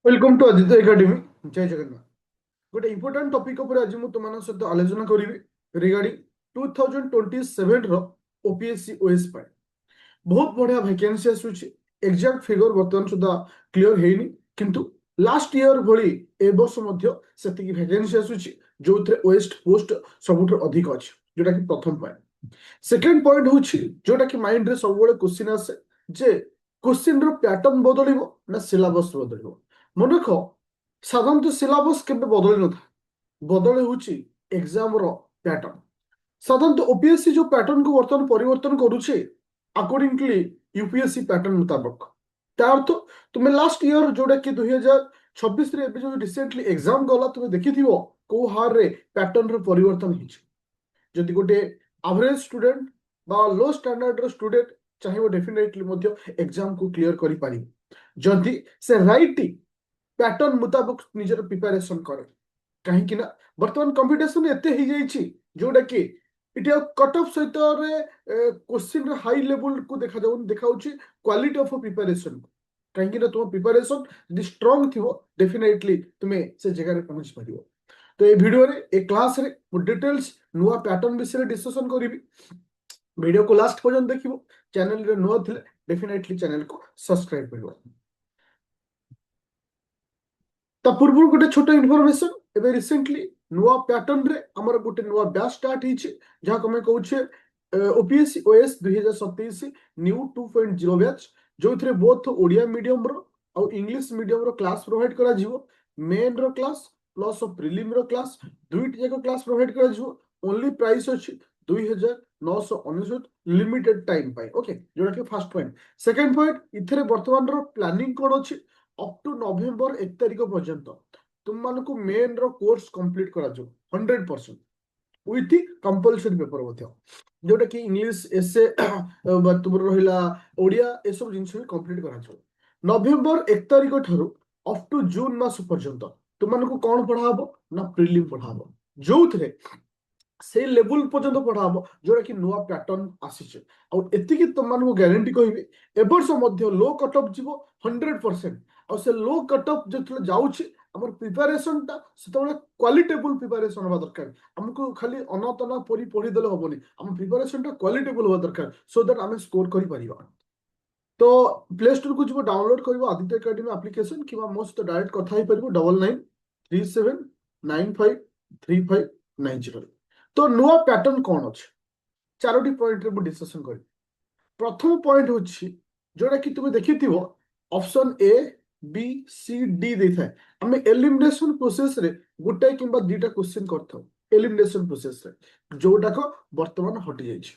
Welcome to Aditya academy. जय जगन्नाथ। गोटे important topic उपर आज मुझे तुम सहित आलोचना करी रिगार्डिंग 2027 रो ओपीएससी ओएस पाए बहुत बढ़िया वैकेंसी आसूची। एग्जैक्ट फिगर बर्तमान सुधा क्लियर हेनी किंतु लास्ट ईयर भली ए वर्ष मध्य सेतिकी वैकेंसी आसूची जो ओएस्ट पोस्ट सबुठ अधिक अच्छी जोटा कि प्रथम पॉइंट। सेकेंड पॉइंट हूँ जोटा कि माइंड रे सब क्वेश्चन आसे जे क्वेश्चन रो पैटर्न बदलिबो ना सिलेबस बदलिबो। मन रख साधारणतः सिलेबस केबे बदली न था बदल होची एग्जाम रो पैटर्न। साधारणतः ओपीएससी जो पैटर्न को वर्तमान परिवर्तन करुचे अकॉर्डिंगली यूपीएससी पैटर्न मुताबिक तार अर्थ तुम्हें लास्ट ईयर जोटा कि 2026 रे जो रिसेंटली एग्जाम गला तुम्हें देखिथिबो को हार रे पैटर्न रो परिवर्तन हिच। जदि गोटे एवरेज स्टूडेंट बा लो स्टैंडर्ड रो स्टूडेंट चाहिए डेफिनेटली मध्य एग्जाम को क्लियर करि पारि जदि से राइट पैटर्न मुताबिक निजर प्रिपरेशन करे। कहीं ना बर्तमान कंपिटिशन एते ही जाइछि जोटा कि इटा कट ऑफ सहित क्वेश्चन हाई लेवल को देखा क्वालिटी ऑफ प्रिपरेशन। कहीं ना तुम प्रिपरेशन यदि स्ट्रांग थी डेफिनेटली तुम्हें से जगह रे पहुंच पार। तो ये वीडियो रे ए क्लास रे डिटेल्स नुआ पैटर्न विषय डिस्कशन करी। वीडियो को लास्ट पर्यंत देखिबो। चैनल रे नुआ थिले डेफिनेटली चैनल को सब्सक्राइब करिवो। ता पूर्व गोटे छोट इनफॉरमेशन एबे रिसेंटली नुआ पैटर्न रे हमर गोटे नुआ बैच स्टार्ट हिचे जहा को मैं कहूछे ओपीएससी ओएस 2027 न्यू 2.0 बैच जो थरे बोथ ओडिया मीडियम रो और इंग्लिश मीडियम रो क्लास प्रोवाइड करा जिवो। मेन रो क्लास प्लस प्रिलिम रो क्लास दुईटी जाक क्लास प्रोवाइड करा जिवो। ओनली प्राइस अछि 2999 लिमिटेड टाइम पाई। ओके जोटा कि फर्स्ट पॉइंट। सेकंड पॉइंट इथरे वर्तमान रो प्लानिंग कोन अछि अप टू नवेम्बर 1 तारिख पर्यंत तुम मानक मेन रो कोर्स कंप्लीट करा जो 100% विथ कंपलसरी पेपर मध्य जोटा कि इंग्लिश एसे तुम रहिला ओडिया ए सब जिंस भी कंप्लीट करा जो। नवेम्बर 1 तारिख ठारू अप टू जून मास पर्यंत तुम मानक कोन पढाबो ना प्रीलिम पढाबो जो थरे से लेवल पर्यंत पढ़ाब जोटा कि नुआ पैटर्न आसीचे। और एतिकी तुम मानक गारंटी कहबी ए वर्ष मध्य लो कट ऑफ जीवो 100%। और से लो कट ऑफ जो जाउछि हमर प्रिपरेशन ता सेतबेले क्वालिटेबल प्रिपरेशन होबा दरकार। हमको खाली अनातना परी पढ़ी देले होबनी हम प्रिपरेशन ता क्वालिटेबल होबा दरकार सो दैट हमें स्कोर करि परिबा। तो प्ले स्टोर को जो डाउनलोड करिवो आदित्य एकेडमी एप्लीकेशन किबा मो सहित डायरेक्ट कथा ही परिबो 9937953590। तो नुआ पैटर्न कौन अच्छे चारोटी पॉइंट रे डिस्कशन करी। प्रथम पॉइंट होछि जोटा कि तुम देखि option A B C D देता है हमें एलिमिनेशन प्रोसेस रे गोटे किंबा दुटा क्वेश्चन करथौ एलिमिनेशन प्रोसेस रे जोटा को वर्तमान हटि जाइछि।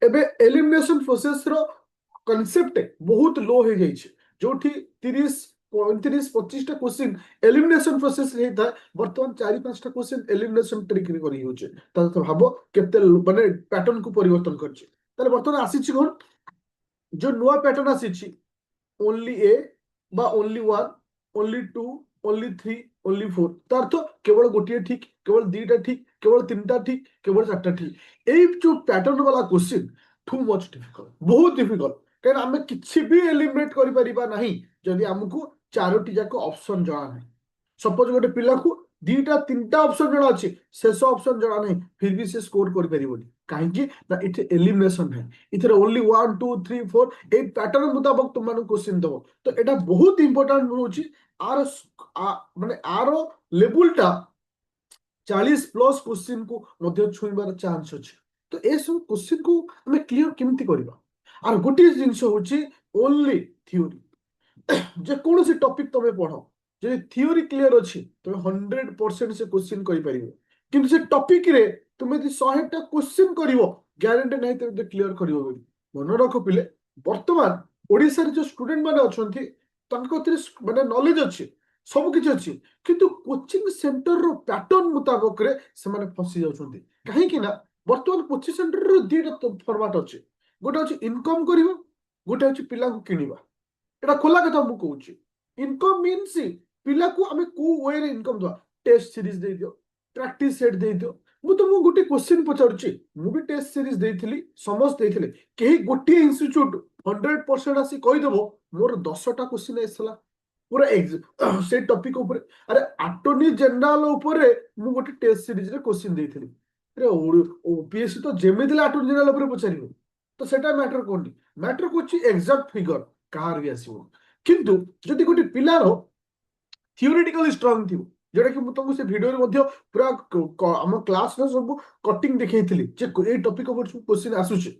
एबे एलिमिनेशन प्रोसेस रो कांसेप्ट बहुत लो हो जाइए जोठी 30 35 25 टा क्वेश्चन एलिमिनेशन प्रोसेस रे था वर्तमान 4-5 टा क्वेश्चन एलिमिनेशन ट्रिक रे करी होचे। त भाबो केते माने पैटर्न को परिवर्तन करछि। ताले वर्तमान आसीछि कोन जो नुआ पैटर्न आसीछि ओनली ए बा ओनली 1 ओनली 2 ओनली 3 ओनली 4 त अर्थ केवल गोटिए ठीक केवल दुईटा ठीक केवल तीनटा ठीक केवल चारटा ठीक। एई जो पैटर्न वाला क्वेश्चन टू मच डिफिकल्ट बहुत डिफिकल्ट कहीं आम कि भी एलिमिनेट कर जदि आमको चारोटी जाक ऑप्शन जना ना। सपोज गोटे पिला को दीटा तीनटा ऑप्शन जना अच्छे शेष ऑप्शन जना नहीं फिर भी से स्कोर कर पारिबोनी कहीं ना इथे एलिमिनेशन है इथे ओनली 1 2 3 4 ए पैटर्न मुताबिक तुम मान क्वेश्चन दबो। तो एटा बहुत इंपोर्टेंट होची आर माने आर लेवलटा 40 प्लस क्वेश्चन को मध्य छुईबार चांस अच्छे। तो ए सब क्वेश्चन को हमें क्लियर केमती करबा आर गोटे जिनस होची ओनली थ्योरी जे कौन सी टॉपिक तुम पढ़ जे थ्योरी क्लियर अच्छी तुम 100% से क्वेश्चन कर पारिबो किंतु से टॉपिक रे तुम यदि 100 टा क्वेश्चन करिवो गारंटी नहीं तुम क्लियर करिवो बोली। मन रख पिले वर्तमान ओडिसा रे जो स्टूडेंट माने अछंती तांको माने नॉलेज अच्छी सब किछि अच्छी किंतु कोचिंग सेंटर रो पैटर्न मुताबिक रे से माने फसी जाउछंती काहे ना वर्तमान कोचिंग सेंटर रो दीटा फॉर्मेट अच्छी गोटे अच्छी इनकम करिवो गोटे अच्छी पिला को किनिबा। एटा खोला कथा मु कहूची इनकम मीन्स पिला को हमें को वे रे इनकम दवा टेस्ट सीरीज दे दियो प्रैक्टिस सेट दे दियो। मु तुमको गोटे क्वेश्चन पचारुची मु भी टेस्ट सीरीज देथिली समस्त देथिले केही गोटे इंस्टीट्यूट 100% आसी कहि देबो मोर 10 टा क्वेश्चन एसला पूरा से टॉपिक ऊपर अरे अटॉर्नी जनरल ऊपर मु गोटे टेस्ट सीरीज रे क्वेश्चन देइथिली अरे ओपीएससी तो जेमिति अटॉर्नी जनरल ऊपर पचारिबो तो सेटा मैटर कोनी मैटर कोची एग्जैक्ट फिगर कहार भी आसीबो किंतु जदि गोटे पिलार थियोरेटिकली स्ट्रांग थिबो जोटा कि तुमको से वीडियो मध्ये पूरा हम क्लास रे सब कटिंग देखैथिली जे ए टॉपिक ऊपर क्वेश्चन आसुचे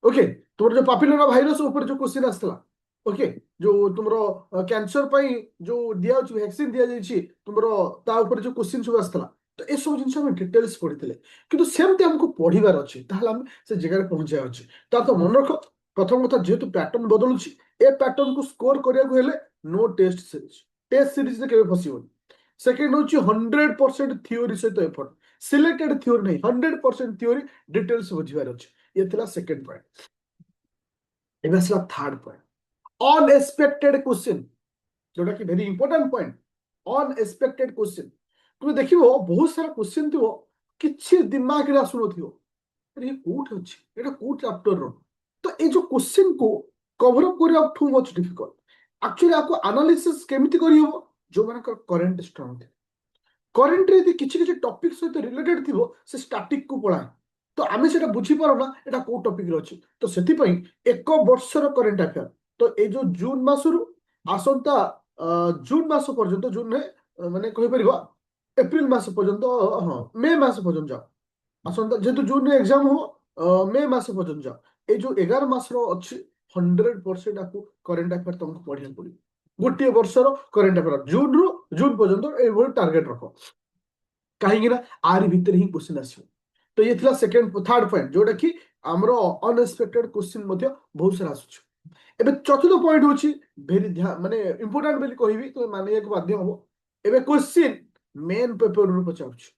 ओके तुमर जो पापिलोरा भाइरस ऊपर जो क्वेश्चन आसला ओके जो तुमरो कैंसर पई जो दिया वैक्सीन दिया जाइछि तुमरो ता ऊपर जो क्वेश्चन सब आसला तो ए सब जिंस हम डिटेल्स पढितले किंतु सेमते हमको पढिबार अछि ताहला हम से जगह रे पहुंचा अछि ता तो मन रख प्रथम कथा जेतु पैटर्न बदलुछि ए पैटर्न को स्कोर करिया को हेले नो टेस्ट सीरीज रे केबे फसिबो सेकंड होछि 100% थ्योरी सहित एफर्ट सिलेक्टेड थ्योरी नहीं 100% थ्योरी डिटेल्स बुझिबार अछि ये थिला सेकंड पॉइंट एबे असला थर्ड पॉइंट अनएक्सपेक्टेड क्वेश्चन जोटा कि very important point unexpected question तुम देखिबो बहुत सारा क्वेश्चन थिबो किछि दिमाग रे आसु नथिबो अरे ये कोठ अछि एटा कोठ चैप्टर रो तो ए जो क्वेश्चन को कवर अप करिया टू मच डिफिकल्ट एक्चुअली आपको एनालिसिस केमिति करियो जो मानकर करंट स्ट्रांग करेन्ट रे किछि किछि टॉपिक सहित रिलेटेड थिबो से स्टैटिक को पळाय तो आमे सेटा बुझी पारना एटा को टॉपिक रे अछि तो सेति पई एक वर्षर करंट अफेयर तो ए जो जून मासरु आसंता जून मास पर्यंत जून ने माने कहि परिबा एप्रिल मास पर्यंत हां मे मास पर्यंत जा आसंता जेतु जून रे एग्जाम हो मे मास पर्यंत जा ए जो 11 मास रो अछि 100% आपको करंट अफेयर तुमको पढिया पड़ी गोटे वर्षर करंट अफेयर जून रो जून पर्यंत ए वो टारगेट रखो कहीं ना आरी भीतर ही क्वेश्चन आसियो तो ये थिला सेकंड थर्ड पॉइंट जोटा कि हमरो अनएक्सपेक्टेड क्वेश्चन मध्ये बहुत सारा आसुछ एबे चतुर्थ पॉइंट होची भेरी ध्यान माने इंपोर्टेंट बेली कहिबी तो माने एक बाध्य हो एबे क्वेश्चन मेन पेपर रु पचाउछ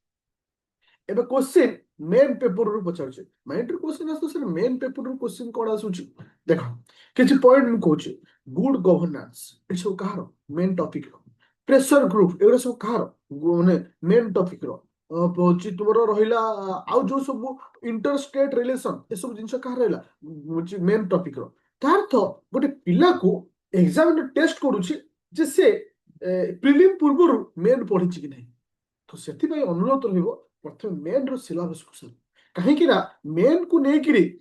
एबे क्वेश्चन मेन पेपर रु पचाउछ माइंड क्वेश्चन आसतो सर मेन पेपर रु क्वेश्चन कोन आसुछ देखो किछि पॉइंट मु कहूची गुड गवर्नेंस इट्स कहार मेन टॉपिक प्रेशर ग्रुप एगुरा सब कहार माने मेन टॉपिक रो होची तुमरो रहिला आउ जो सब इंटर स्टेट रिलेशन ए सब जिंस कहार रहिला होची मेन टॉपिक रो तार तो गोटे पिला को एग्जाम टेस्ट करूची जे से प्रिलिम पूर्व मेन पढ़ी कि नहीं तो सेति भाई अनुरोध रहिबो प्रथम मेन रो सिलेबस को सर कहीं कि ना मेन को नै कि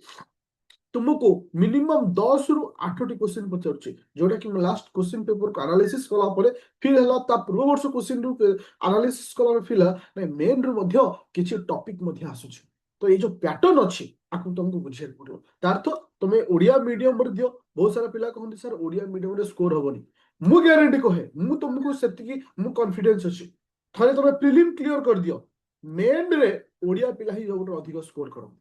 तुमको मिनिमम 10 रु 8 क्वेश्चन पचारुची जोटा कि लास्ट क्वेश्चन पेपर को एनालिसिस कला परे फिर हला ता पूर्व वर्ष क्वेश्चन रु एनालिसिस कला फिर नै मेन रु मध्ये किछि टॉपिक मध्ये आसुची तो ये जो पैटर्न अछि आकु तुमको बुझिया पड़ो तार तो तुमे ओडिया मीडियम बर दियो बहुत सारा पिला कहंती सर ओडिया मीडियम रे स्कोर होबनी मु गारंटी कहे मु तुमको सेति मु कॉन्फिडेंस अछि थरे तुमे प्रीलिम क्लियर कर दियो मेन रे ओडिया पिला ही जो अधिक स्कोर करो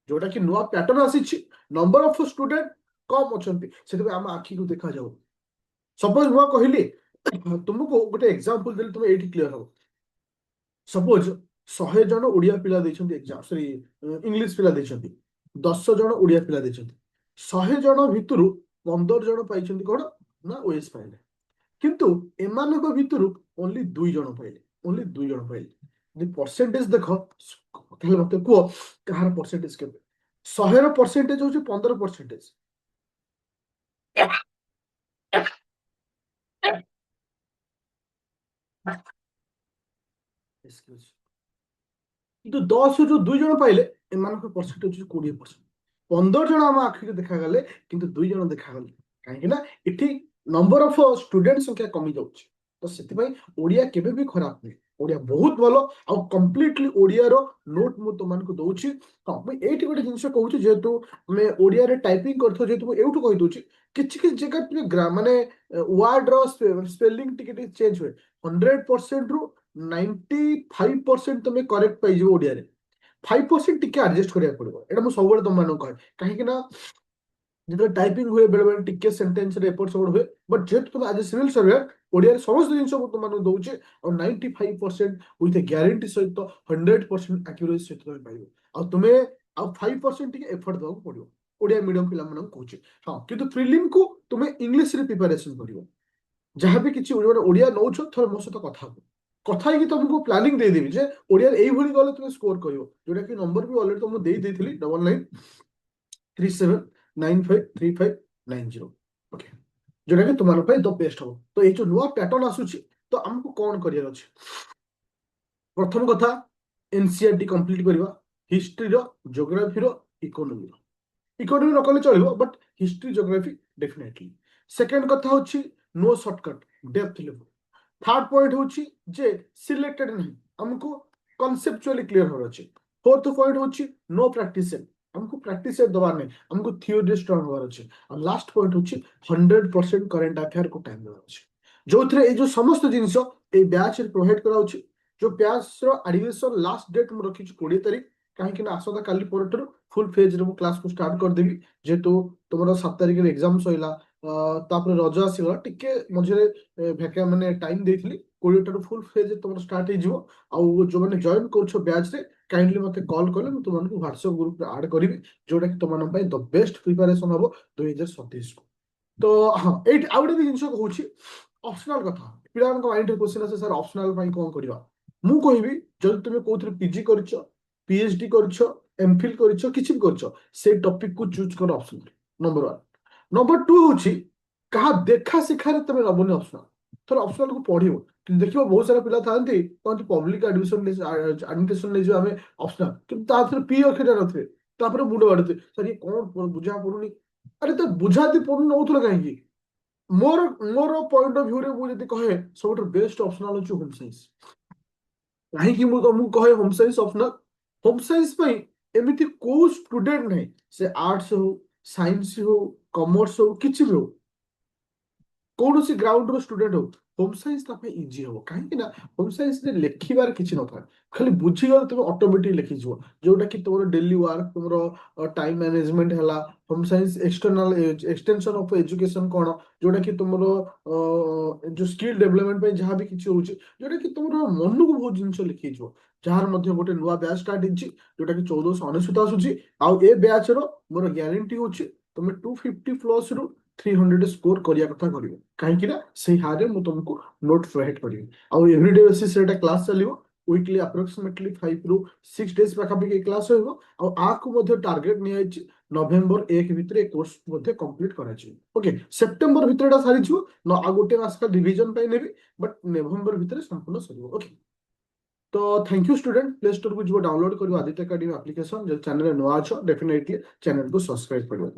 जोटा कि नुआ पैटर्न आसी नंबर ऑफ स्टूडेंट कम अछंती सेते हम आखी को देखा जाऊ सपोज मु कहली तुमको गोटे एग्जांपल देली तुम एठी क्लियर हो सपोज 100 जन ओडिया पिला दैछंती एग्जाम सॉरी इंग्लिश पिला दैछंती 10 जन ओडिया पिला दैछंती 100 जन भितरु 15 जन पाइछंती कोन ना ओएस पाइले किंतु एमानक भितरु ओनली 2 जन पाइले ओनली 2 जन पाइले नि परसेंटेज देखो ताले मते को कहार परसेंटेज के 100 रो परसेंटेज होची 15% एक्सक्यूज किंतु 10 जो 2 जन पाइले एमानक परसेंटेज 20% 15 जन हम आखिर देखा गले किंतु 2 जन देखा गले काहे ना इठी नंबर ऑफ स्टूडेंट संख्या कमी जाउची तो सेति भाई ओडिया केबे भी खराब नहीं ओडिया बहुत भलो आ कंप्लीटली ओडिया रो नोट मु तमान को दउची हां मैं एठी गोटे जिंस कहूची जेतु मैं ओडिया रे टाइपिंग करथो जेतु मु एठु कहि दउची किछि किछि जगह पे ग्रामर माने वर्ड रो स्पेलिंग टिके चेंज होय 100% रु 95% तमे करेक्ट पाइ जो ओडिया रे 5% टिके एडजस्ट करिया पड़िबो एटा मु सब बेले तम मानु कहे काहे कि ना जिते टाइपिंग हुए बेले बेले टिके सेंटेंस रे एपट सब हुए बट जेत तुम आज सिविल सर्वेयर ओडिया रे समस्त जिंस तुम मानु दउचे और 95% विथ ए गारंटी सहित 100% एक्यूरेसी सहित तुम पाइबो आ तुमे आ 5% टिके एफर्ट दବାକୁ पड़िबो ओडिया मीडियम पिला मन कहूचे हां किंतु प्रीलिम को तुमे इंग्लिश रे प्रिपरेशन करिवो जहां भी किछि ओडिया नउछो थोर मो सहित कथा कि तुमको प्लानिंग दे देबी जे ओडिया एई भली गले तुमे स्कोर करिवो जोटा कि नंबर भी ऑलरेडी तुमको दे देथिली 9937953590 ओके जोटा कि तुम द बेस्ट हम। तो ये जो नुआ पैटर्न आसूची तो आमको कौन करियर अछि। प्रथम कथा एनसीईआरटी कंप्लीट करबा, हिस्ट्री रो, ज्योग्राफी रो, इकोनॉमी रो। इकोनॉमी न कले चलिबो but history geography definitely. Second कथा होची no shortcut, depth level. Third point होची जे सिलेक्टेड नहीं, हमको कॉन्सेप्चुअली क्लियर होना चाहिए। फोर्थ पॉइंट होची नो प्रैक्टिस, हमको प्रैक्टिस दबार नहीं, हमको थियोरी स्ट्रांग होना चाहिए। और लास्ट पॉइंट होची 100% करंट अफेयर को टाइम देना चाहिए। जो थे ये जो समस्त जिनस ए बैच प्रोवाइड करा होची। जो बैच रो एडमिशन लास्ट डेट मु रखी 20 तारिख, कहीं आसंता काली परठर फुल फेज रे क्लास को स्टार्ट कर देबी। जेहेतु तुम 7 तारिख एग्जाम सइला, तापर रज आसीगला टिके मझे भैके मैंने टाइम देइथिली 20 टारू फुल फेज तुम स्टार्ट हो। आउ जो मैंने जॉइन कर बैच रे काइंडली मते कॉल कले मैं तुमको व्हाट्सएप ग्रुप रे ऐड करिवि, जोटा कि तुम द बेस्ट प्रिपरेशन हम 2027 को। तो हाँ ये आउ गोटे जिन कहूँ ऑप्शनल कथा। पिला माइंड क्वेश्चन आसे सर ऑप्शनल कौन करवा। मु कहबी जब तुम कौन पीजी कर पीएचडी कर एमफिल कर से टॉपिक को चूज कर ऑप्शनल नंबर 1। नंबर 2 हूँ कहा देखा शिखारे तुम नबनी ऑप्शनल, थोर ऑप्शनल को पढ़ो कि देखो बहुत सारा पिला था कहते पब्लिक एडमिशन ले आम ऑप्शनल कि पी अक्षर नथे मुंड बाड़े सर ये कौन बुझा पड़ुनी। अरे तो बुझाती पड़ू नौल कहीं मोर मोर पॉइंट ऑफ व्यू रे मुझे कहे सब बेस्ट ऑप्शनल होम साइंस। कहीं तुमको कहे home science optional, home science एमती को स्टूडेंट नहीं से आर्ट्स हो, साइंस हो, कॉमर्स हो, किसी भी हो, कौन सी ग्राउंड रो स्टूडेंट हो, होम साइंस इजी हम कहीं होम साइंस लिखार किसी न था। खाली बुझीगले तुम ऑटोमेटिक लिखिज जोटा कि तुम डेली वर्क तुम टाइम मैनेजमेंट है। Home science external extension of education कौन, जोटा कि तुम जो स्किल डेवलपमेंट जहाँ भी किसी हो, जोटा कि तुम मन को बहुत जिन लिखिज। जार गोटे नुआ बैच स्टार्ट जोटा कि 1499 आसूची। आउ ए बैच रो मोर ग्यारंटी होची तुम 250 प्लस रु 300 स्कोर करिया कथा करिवो। कहीं से हारे मु तुमको नोट प्रोवाइड करी। आउ एवरीडे बेसिस रे क्लास चलिवो। वीकली अप्रोक्सीमेटली 5 रु 6 डेज पाखापाखि क्लास होइबो। आउ आकु मध्ये टार्गेट निया अछि नवेम्बर 1 भितरे कोर्स मध्ये कंप्लीट करा छी। ओके सेप्टेम्बर भितरेटा सारी छु न आ गोटे मास का रिवीजन पाई नेबी, बट नवेम्बर भितरे संपूर्ण सरिबो। ओके तो thank you student. Play store को जो डाउनलोड करियो आदित्य एकेडमी एप्लीकेशन। जो चैनल नुआ छ डेफिनेटली चैनल को सब्सक्राइब करियो।